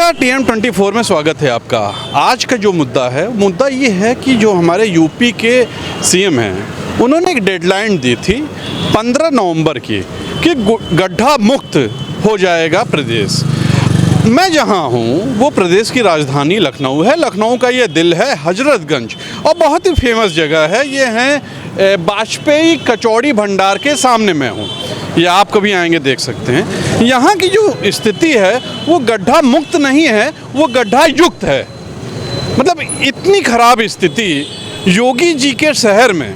नमस्कार, TM24 में स्वागत है आपका। आज का जो मुद्दा ये है कि जो हमारे यूपी के सीएम हैं, उन्होंने एक डेडलाइन दी थी 15 नवंबर की कि गड्ढा मुक्त हो जाएगा प्रदेश। मैं जहां हूं वो प्रदेश की राजधानी लखनऊ है। लखनऊ का ये दिल है हजरतगंज, और बहुत ही फेमस जगह है। ये है वाजपेयी कचौड़ी भंडार के सामने मैं हूं। ये आप कभी आएंगे देख सकते हैं। यहाँ की जो स्थिति है वो गड्ढा मुक्त नहीं है, वो गड्ढा युक्त है। मतलब इतनी खराब स्थिति योगी जी के शहर में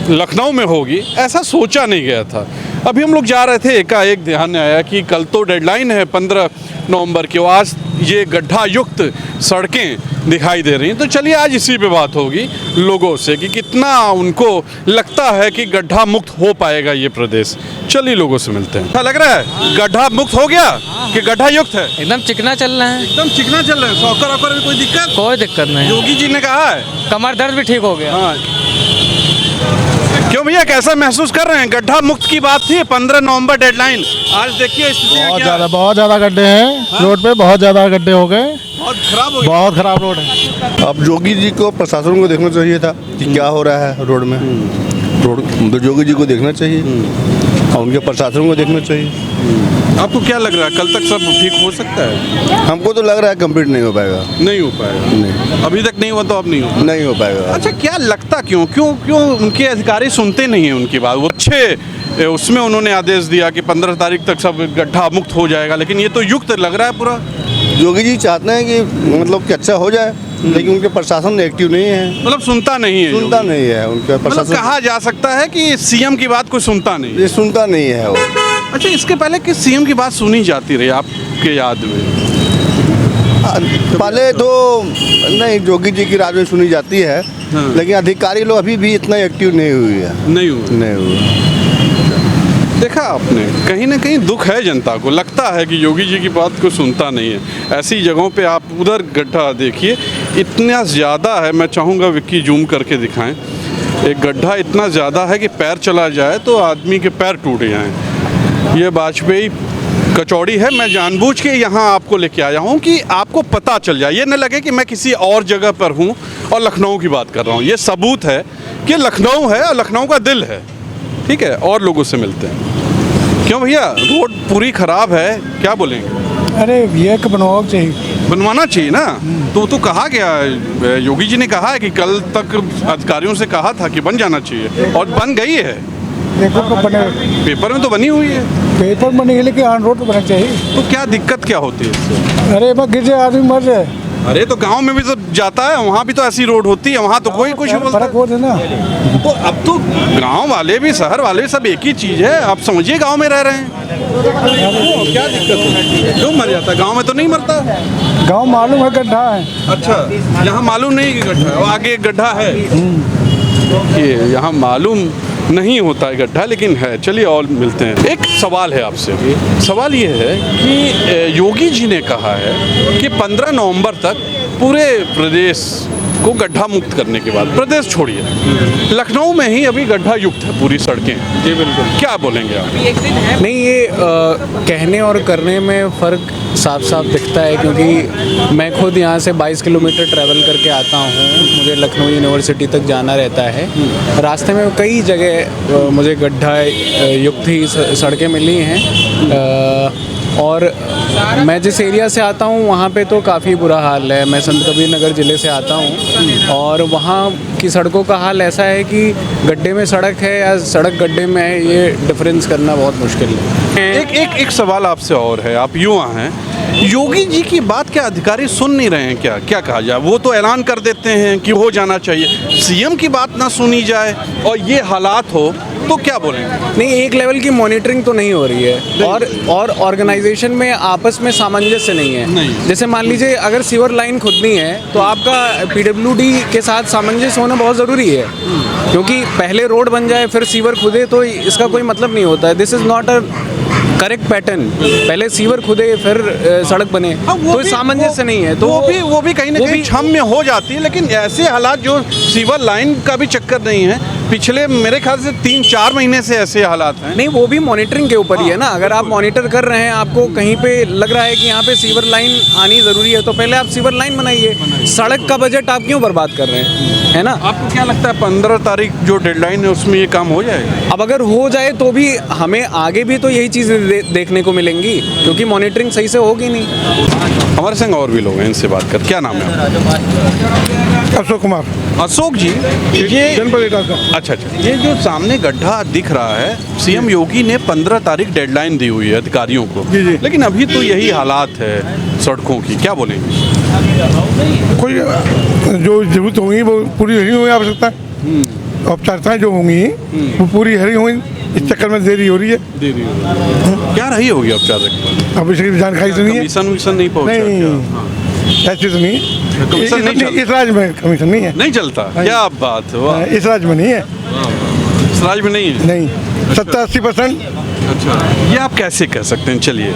लखनऊ में होगी ऐसा सोचा नहीं गया था। अभी हम लोग जा रहे थे, एकाएक ध्यान में आया कि कल तो डेडलाइन है 15 नवंबर की, आज ये गड्ढा युक्त सड़कें दिखाई दे रही हैं। तो चलिए आज इसी पे बात होगी लोगों से कि कितना उनको लगता है कि गड्ढा मुक्त हो पाएगा ये प्रदेश। चलिए लोगों से मिलते हैं। क्या लग रहा है, गड्ढा मुक्त हो गया कि गड्ढा युक्त है? एकदम चिकना चल रहा है। एकदम चिकना चल रहा है। सॉकर वॉकर में कोई दिक्कत? कोई दिक्कत नहीं। योगी जी ने कहा है कमर दर्द भी ठीक हो गया। हाँ। क्यों भैया, कैसा महसूस कर रहे हैं? गड्ढा मुक्त की बात थी, 15 नवंबर डेडलाइन। आज देखिए बहुत ज़्यादा गड्ढे हैं। रोड पे बहुत ज़्यादा गड्ढे हो गए, बहुत खराब हो गया। बहुत खराब रोड है। अब योगी जी को, प्रशासन को देखना चाहिए था कि क्या हो रहा है रोड में। रोड तो योगी जी को देखना चाहिए और उनके प्रशासन को देखना चाहिए। आपको क्या लग रहा है, कल तक सब ठीक हो सकता है? हमको तो लग रहा है कंप्लीट नहीं हो पाएगा। नहीं हो पाएगा। नहीं, अभी तक नहीं हुआ तो अब नहीं होगा। नहीं हो पाएगा। अच्छा, क्या लगता क्यों क्यों क्यों उनके अधिकारी सुनते नहीं हैं उनकी बात? वो अच्छे उसमें उन्होंने आदेश दिया कि 15 तारीख तक सब गड्ढा मुक्त हो जाएगा, लेकिन ये तो युक्त लग रहा है पूरा। योगी जी चाहते हैं कि मतलब कि अच्छा हो जाए, लेकिन उनके प्रशासन एक्टिव नहीं है। मतलब सुनता नहीं है। सुनता नहीं है उनका मतलब प्रशासन। कहा जा सकता है कि सीएम की बात कोई सुनता नहीं है। ये सुनता नहीं है वो। अच्छा, इसके पहले किस सीएम की बात सुनी जाती रही आपके याद में? पहले तो नहीं, योगी जी की राज में सुनी जाती है। हाँ। लेकिन अधिकारी लोग अभी भी इतना एक्टिव नहीं हुई है। नहीं हुआ। नहीं हुआ। देखा आपने, कहीं ना कहीं दुख है जनता को। लगता है कि योगी जी की बात को सुनता नहीं है। ऐसी जगहों पे आप उधर गड्ढा देखिए, इतना ज़्यादा है। मैं चाहूँगा विक्की जूम करके दिखाएं। एक गड्ढा इतना ज़्यादा है कि पैर चला जाए तो आदमी के पैर टूट जाएं। ये वाजपेयी कचौड़ी है। मैं जानबूझ के यहाँ आपको लेके आया हूँ कि आपको पता चल जाए, ये न लगे कि मैं किसी और जगह पर हूँ और लखनऊ की बात कर रहा हूँ। ये सबूत है कि लखनऊ है और लखनऊ का दिल है। ठीक है, और लोगों से मिलते हैं। क्यों भैया, रोड पूरी खराब है, क्या बोलेंगे? अरे ये बनवाना चाहिए। बनवाना चाहिए ना। तो कहा गया, योगी जी ने कहा है कि कल तक अधिकारियों से कहा था कि बन जाना चाहिए, और बन गई है। देखो कब बने, पेपर में तो बनी हुई है। पेपर में नहीं, लेकिन ऑन रोड बनना चाहिए। तो क्या दिक्कत क्या होती है इससे? अरे मैं गिर जाए आदमी मर जाए। अरे तो गांव में भी तो जाता है, वहाँ भी तो ऐसी रोड होती है, वहाँ तो कोई कुछ नहीं बोलता। फर्क हो ना। तो अब तो गांव वाले भी शहर वाले सब एक ही चीज़ है। आप समझिए, गांव में रह रहे हैं, क्या दिक्कत है? क्यों मर जाता है? गांव में तो नहीं मरता। गांव मालूम है गड्ढा है। अच्छा, यहाँ मालूम नहीं कि गड्ढा है, आगे एक गड्ढा है। ये यहाँ मालूम नहीं होता है गड्ढा, लेकिन है। चलिए और मिलते हैं। एक सवाल है आपसे। सवाल ये है कि योगी जी ने कहा है कि 15 नवंबर तक पूरे प्रदेश को गड्ढा मुक्त करने के बाद, प्रदेश छोड़िए, लखनऊ में ही अभी गड्ढा युक्त है पूरी सड़कें। जी बिल्कुल, क्या बोलेंगे आप? नहीं, ये कहने और करने में फ़र्क साफ साफ दिखता है, क्योंकि मैं खुद यहाँ से 22 किलोमीटर ट्रैवल करके आता हूँ। मुझे लखनऊ यूनिवर्सिटी तक जाना रहता है। रास्ते में कई जगह मुझे गड्ढा युक्त ही सड़कें मिली हैं। और मैं जिस एरिया से आता हूँ वहाँ पे तो काफ़ी बुरा हाल है। मैं संत कबीर नगर ज़िले से आता हूँ, और वहाँ की सड़कों का हाल ऐसा है कि गड्ढे में सड़क है या सड़क गड्ढे में है, ये डिफरेंस करना बहुत मुश्किल है। एक सवाल आपसे और है। आप युवा हैं, योगी जी की बात क्या अधिकारी सुन नहीं रहे हैं? क्या कहा जाए? वो तो ऐलान कर देते हैं कि हो जाना चाहिए। सीएम की बात ना सुनी जाए और ये हालात हो तो क्या बोलेंगे? नहीं, एक लेवल की मॉनिटरिंग तो नहीं हो रही है, और ऑर्गेनाइजेशन में आपस में सामंजस्य नहीं है। जैसे मान लीजिए, अगर सीवर लाइन खुदनी है तो आपका पीडब्ल्यूडी के साथ सामंजस्य होना बहुत ज़रूरी है, क्योंकि पहले रोड बन जाए फिर सीवर खुदे तो इसका कोई मतलब नहीं होता है। This is not a correct pattern, पहले सीवर खुदे फिर सड़क बने, वो तो भी- सामंजस्य नहीं है। तो वो भी कहीं ना वो कहीं भी- क्षम्य हो जाती है, लेकिन ऐसे हालात जो सीवर लाइन का भी चक्कर नहीं है, पिछले मेरे ख्याल से 3-4 महीने से ऐसे हालात हैं। नहीं, वो भी मॉनिटरिंग के ऊपर ही है ना। अगर आप मॉनिटर कर रहे हैं, आपको कहीं पे लग रहा है कि यहाँ पे सीवर लाइन आनी ज़रूरी है, तो पहले आप सीवर लाइन बनाइए। सड़क का बजट आप क्यों बर्बाद कर रहे हैं, है ना। आपको क्या लगता है 15 तारीख जो डेडलाइन है उसमें ये काम हो जाएगा? अब अगर हो जाए तो भी हमें आगे भी तो यही चीज़ें देखने को मिलेंगी, क्योंकि मॉनिटरिंग सही से होगी नहीं। हमारे संग और भी लोग हैं, इनसे बात कर। क्या नाम है आपका? अशोक कुमार, अशोक जी, ये जनपद एटा का। अच्छा, ये जो सामने गड्ढा दिख रहा है, सीएम योगी ने 15 तारीख डेडलाइन दी हुई है अधिकारियों को, जी, जी। लेकिन अभी तो यही हालात है सड़कों की, क्या बोलेंगे? कोई जो जरूरत होगी वो पूरी नहीं हुई आवश्यकता, औपचारिकताएं जो होंगी वो पूरी हरी हुई, इस चक्कर में देरी हो रही है। क्या रही होगी औपचारिक? अब इसकी जानकारी तो नहीं है। कमीशन विशन नहीं पहुंचा नहीं। क्या? हाँ। ऐसी तो नहीं, कमीशन नहीं चलता। इस राज्य में कमीशन नहीं है। नहीं चलता? क्या बात है, वाह। इस राज्य में नहीं है, इस राज्य में नहीं है? नहीं। 70-80%। अच्छा, ये आप कैसे कह सकते हैं? चलिए,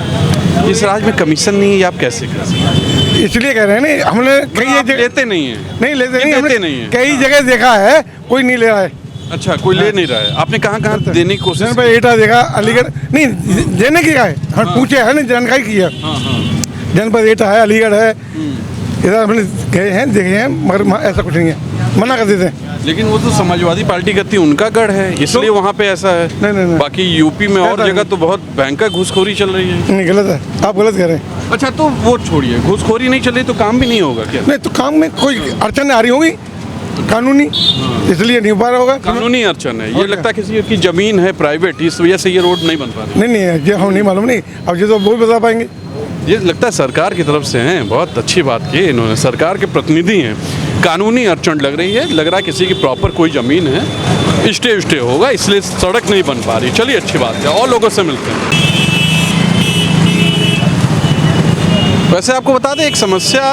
इस राज्य में कमीशन नहीं है, ये आप कैसे कह सकते हैं? इसलिए कह रहे हैं ना, हमने कई आप जगह लेते नहीं है? नहीं लेते नहीं, देते हमने नहीं है। कई जगह देखा है, कोई नहीं ले रहा है। अच्छा, कोई ले नहीं रहा है। आपने कहाँ कहाँ देने की कोशिश जनपद एटा देखा, अलीगढ़ नहीं देने की है, हम पूछे है ना, जानकारी की है। जनपद एटा है, अलीगढ़ है, इधर हमने गए हैं, देखे हैं, मगर वहाँ ऐसा कुछ नहीं है, मना कर देते हैं। लेकिन वो तो समाजवादी पार्टी कहती है उनका गढ़ है, इसलिए वहाँ पे ऐसा है। नहीं। बाकी यूपी में और ऐसा जगह नहीं। तो बहुत भयंकर घूसखोरी चल रही है। नहीं, गलत है, आप गलत कह रहे हैं। अच्छा, तो वो छोड़िए, घूसखोरी नहीं चल रही तो काम भी नहीं होगा क्या? नहीं तो काम में कोई अड़चन आ रही होगी कानूनी, इसलिए नहीं हो पा रहा होगा। कानूनी अड़चन है, ये लगता है किसी की जमीन है प्राइवेट, इस वजह से ये रोड नहीं बन पा रही। नहीं ये हम नहीं मालूम, नहीं अब ये तो वो भी बता पाएंगे। ये लगता है सरकार की तरफ से हैं, बहुत अच्छी बात की इन्होंने, सरकार के प्रतिनिधि हैं। कानूनी अड़चन लग रही है, लग रहा है किसी की प्रॉपर कोई ज़मीन है, स्टे होगा, इसलिए सड़क नहीं बन पा रही। चलिए, अच्छी बात है, और लोगों से मिलते हैं। वैसे आपको बता दें, एक समस्या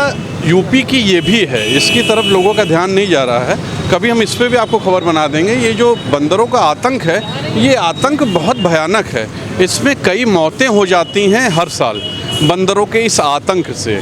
यूपी की ये भी है, इसकी तरफ लोगों का ध्यान नहीं जा रहा है। कभी हम इस पे भी आपको खबर बना देंगे। ये जो बंदरों का आतंक है, ये आतंक बहुत भयानक है। इसमें कई मौतें हो जाती हैं हर साल बंदरों के इस आतंक से।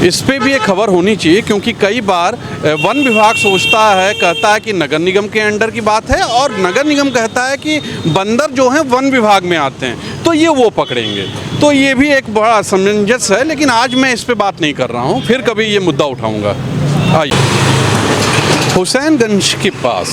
इस पे भी एक खबर होनी चाहिए, क्योंकि कई बार वन विभाग सोचता है, कहता है कि नगर निगम के अंडर की बात है, और नगर निगम कहता है कि बंदर जो हैं वन विभाग में आते हैं, तो ये वो पकड़ेंगे। तो ये भी एक बड़ा असमंजस है, लेकिन आज मैं इस पे बात नहीं कर रहा हूँ, फिर कभी ये मुद्दा उठाऊँगा। आइए, हुसैनगंज के पास,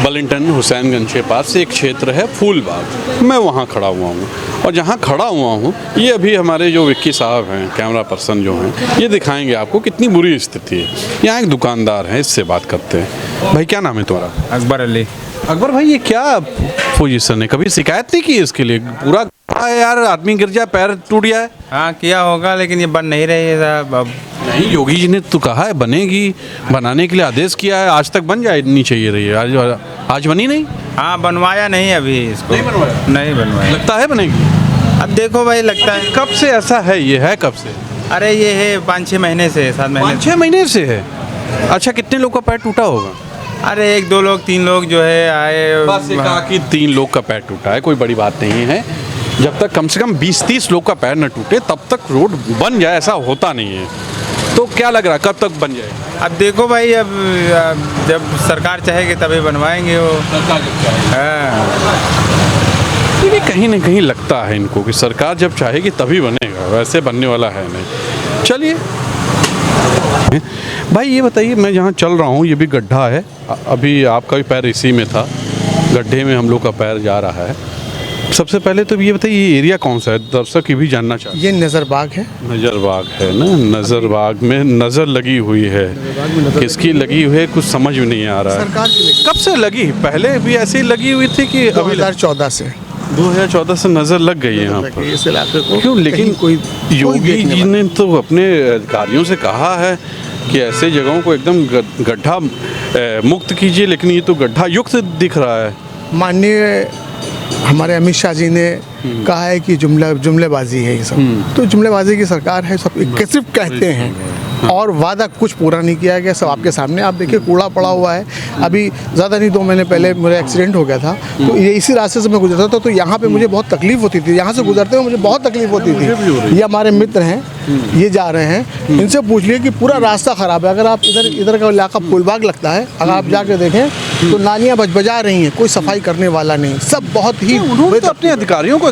बलिंगटन हुसैनगंज के पास एक क्षेत्र है फूलबाग, मैं वहाँ खड़ा हुआ हूँ। और जहाँ खड़ा हुआ हूँ, ये अभी हमारे जो विक्की साहब हैं, कैमरा पर्सन जो हैं, ये दिखाएंगे आपको कितनी बुरी स्थिति है। यहाँ एक दुकानदार है, इससे बात करते हैं। भाई, क्या नाम है तुम्हारा? अकबर अली। अकबर भाई, ये क्या पोजीशन है? कभी शिकायत नहीं की इसके लिए? पूरा है यार, आदमी गिर जाए, पैर टूट जाए। हाँ, किया होगा, लेकिन ये बन नहीं रही है साहब। अब नहीं, योगी जी ने तो कहा है बनेगी, बनाने के लिए आदेश किया है, आज तक बन जानी चाहिए रही है, आज बनी नहीं। हाँ, बनवाया नहीं अभी इसको। नहीं बनवाया? नहीं बनवाया। लगता है बनेगी। अब देखो भाई, लगता है। कब से ऐसा है? ये है कब से? अरे ये है 5-6 महीने से, 7 महीने। 5-6 महीने से है? अच्छा, कितने लोग का पैर टूटा होगा? अरे 1-2 लोग, 3 लोग जो है आए। बस ये कहा कि 3 लोग का पैर टूटा है, कोई बड़ी बात नहीं है। जब तक कम से कम 20-30 लोग का पैर न टूटे, तब तक रोड बन जाए, ऐसा होता नहीं है। तो क्या लग रहा है, कब तक बन जाए? अब देखो भाई, अब जब सरकार चाहेगी तभी बनवाएंगे वो। हाँ। ये भी कहीं ना कहीं लगता है इनको कि सरकार जब चाहेगी तभी बनेगा, वैसे बनने वाला है नहीं। चलिए भाई, ये बताइए, मैं जहाँ चल रहा हूँ, ये भी गड्ढा है, अभी आपका भी पैर इसी में था, गड्ढे में हम लोग का पैर जा रहा है। सबसे पहले तो ये बताइए, ये एरिया कौन सा है? दर्शक ये भी जानना चाहते हैं। ये नज़रबाग है। नज़रबाग है ना? नज़रबाग में नज़र लगी हुई है, किसकी लगी हुई है कुछ समझ में नहीं आ रहा है। सरकार की लगी। कब से लगी? पहले भी ऐसे ही लगी हुई थी कि अभी? 2014 से 2014 से नज़र लग गई है यहाँ पर। इस इलाके को क्यों? लेकिन कोई योगी देखने जी वाला ने तो अपने अधिकारियों से कहा है कि ऐसे जगहों को एकदम गड्ढा मुक्त कीजिए, लेकिन ये तो गड्ढा युक्त दिख रहा है। माननीय हमारे अमित शाह जी ने कहा है कि जुमलेबाजी है ये सब, तो जुमलेबाजी की सरकार है, सब सिर्फ कहते हैं, और वादा कुछ पूरा नहीं किया गया। सब आपके सामने, आप देखिए कूड़ा पड़ा हुआ है। अभी ज़्यादा नहीं 2 महीने पहले मेरा एक्सीडेंट हो गया था, तो ये इसी रास्ते से मैं गुजरता था, तो यहाँ पे मुझे बहुत तकलीफ होती थी। यहाँ से गुजरते हुए मुझे बहुत तकलीफ होती थी। ये हमारे मित्र हैं, ये जा रहे हैं, इनसे पूछ लिए कि पूरा रास्ता ख़राब है। अगर आप इधर का इलाका फूलबाग लगता है, अगर आप जाके देखें तो नालियाँ बजा रही हैं, कोई सफाई करने वाला नहीं, सब बहुत ही उन्होंने तो अपने अधिकारियों को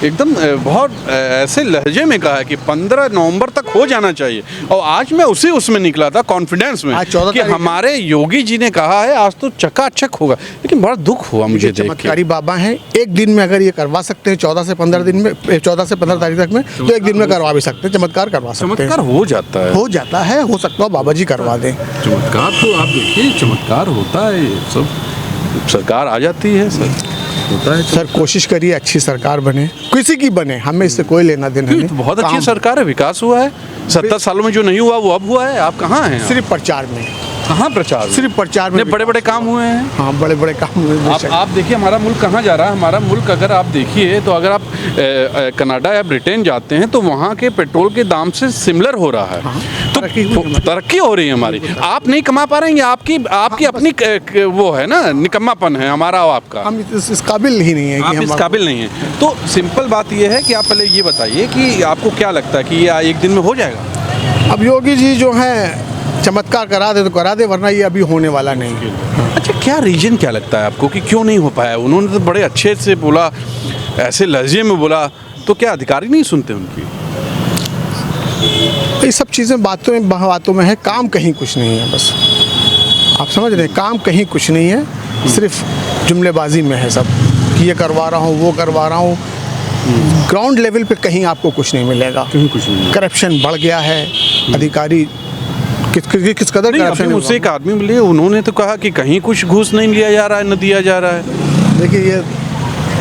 एकदम बहुत ऐसे लहजे में कहा है कि 15 नवंबर तक हो जाना चाहिए। और आज मैं उसमें निकला था कॉन्फिडेंस में आज 14 कि तारीख हमारे योगी जी ने कहा है आज तो चकाचक होगा, लेकिन बड़ा दुख हुआ मुझे देख के। चमत्कारी बाबा हैं, एक दिन में अगर ये करवा सकते हैं 14 से 15 दिन में, 14 से 15 तारीख तक में, तो एक दिन में करवा भी सकते हैं, चमत्कार करवा सकते हैं। चमत्कार हो जाता है, हो जाता है, हो सकता है बाबा जी करवा दें। चमत्कार तो आप देखिए, चमत्कार होता है, ये सब सरकार आ जाती है, सर होता है। सर कोशिश करिए अच्छी सरकार बने, किसी की बने, हमें इससे कोई लेना देना नहीं। तो बहुत अच्छी काम सरकार है, विकास हुआ है। 70 सालों में जो नहीं हुआ वो अब हुआ है। आप कहाँ हैं? सिर्फ प्रचार में, कहाँ प्रचार? सिर्फ प्रचार में बड़े बड़े काम हुए हैं। हाँ, बड़े बड़े काम हुए हैं। आप देखिए हमारा मुल्क कहाँ जा रहा है। हमारा मुल्क अगर आप देखिए तो अगर आप कनाडा या ब्रिटेन जाते हैं तो वहाँ के पेट्रोल के दाम से सिमिलर हो रहा है। तो तरक्की हो रही है हमारी। आप नहीं कमा पा रहे हैं, आपकी अपनी वो है ना, निकम्मापन है हमारा और आपका। हम इस काबिल ही नहीं है आप कि इस हम काबिल नहीं है। तो सिंपल बात ये है कि आप पहले ये बताइए कि आपको क्या लगता है कि ये एक दिन में हो जाएगा? अब योगी जी जो हैं चमत्कार करा दे तो करा दे, वरना ये अभी होने वाला नहीं। अच्छा, क्या रीजन क्या लगता है आपको कि क्यों नहीं हो पाया? उन्होंने तो बड़े अच्छे से बोला, ऐसे लहजे में बोला, तो क्या अधिकारी नहीं सुनते उनकी? ये सब चीज़ें बातों में है, काम कहीं कुछ नहीं है। बस आप समझ रहे हैं, काम कहीं कुछ नहीं है, सिर्फ जुमलेबाजी में है सब कि ये करवा रहा हूँ, वो करवा रहा हूँ। ग्राउंड लेवल पे कहीं आपको कुछ नहीं मिलेगा। कहीं कुछ नहीं। करप्शन बढ़ गया है, अधिकारी किस कदर करप्शन। मुझसे एक आदमी मिले, उन्होंने तो कहा कि कहीं कुछ घूस नहीं लिया जा रहा है, न दिया जा रहा है। देखिए ये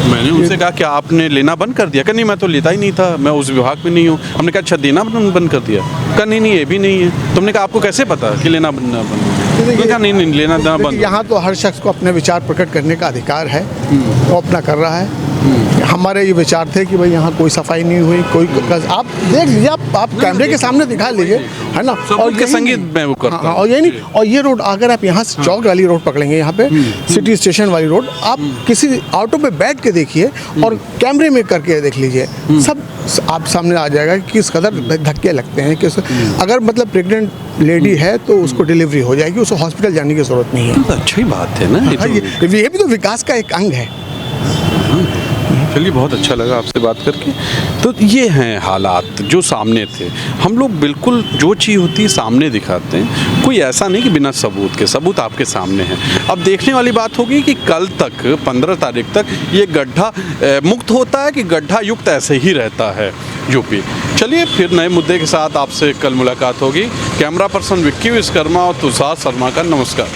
मैंने उनसे कहा कि आपने लेना बंद कर दिया? नहीं, मैं तो लेता ही नहीं था, मैं उस विभाग में नहीं हूँ। हमने कहा अच्छा देना बंद कर दिया? नहीं, ये भी नहीं है। तुमने कहा आपको कैसे पता कि लेना बंद? नहीं, लेना देना बंद। यहाँ तो हर शख्स को अपने विचार प्रकट करने का अधिकार है, वो अपना कर रहा है। हमारे ये विचार थे कि भाई यहाँ कोई सफाई नहीं हुई, कोई आप देख लीजिए, आप कैमरे के सामने दिखा लीजिए, है ना। और के संगीत में वो करता हाँ, और ये नहीं, और ये रोड अगर आप यहाँ से चौक वाली रोड पकड़ेंगे, यहाँ पे सिटी स्टेशन वाली रोड, आप किसी ऑटो पे बैठ के देखिए और कैमरे में करके देख लीजिए, सब आप सामने आ जाएगा कि किस कदर धक्के लगते हैं। किस अगर मतलब प्रेग्नेंट लेडी है तो उसको डिलीवरी हो जाएगी, उसको हॉस्पिटल जाने की जरूरत नहीं है। तो अच्छी बात है ना। ये भी तो विकास का एक अंग है। चलिए, बहुत अच्छा लगा आपसे बात करके। तो ये हैं हालात जो सामने थे। हम लोग बिल्कुल जो चीज़ होती है सामने दिखाते हैं, कोई ऐसा नहीं कि बिना सबूत के। सबूत आपके सामने हैं। अब देखने वाली बात होगी कि कल तक 15 तारीख तक ये गड्ढा मुक्त होता है कि गड्ढा युक्त ऐसे ही रहता है यूपी। चलिए, फिर नए मुद्दे के साथ आपसे कल मुलाकात होगी। कैमरा पर्सन विक्की विश्वकर्मा और तुषार शर्मा का नमस्कार।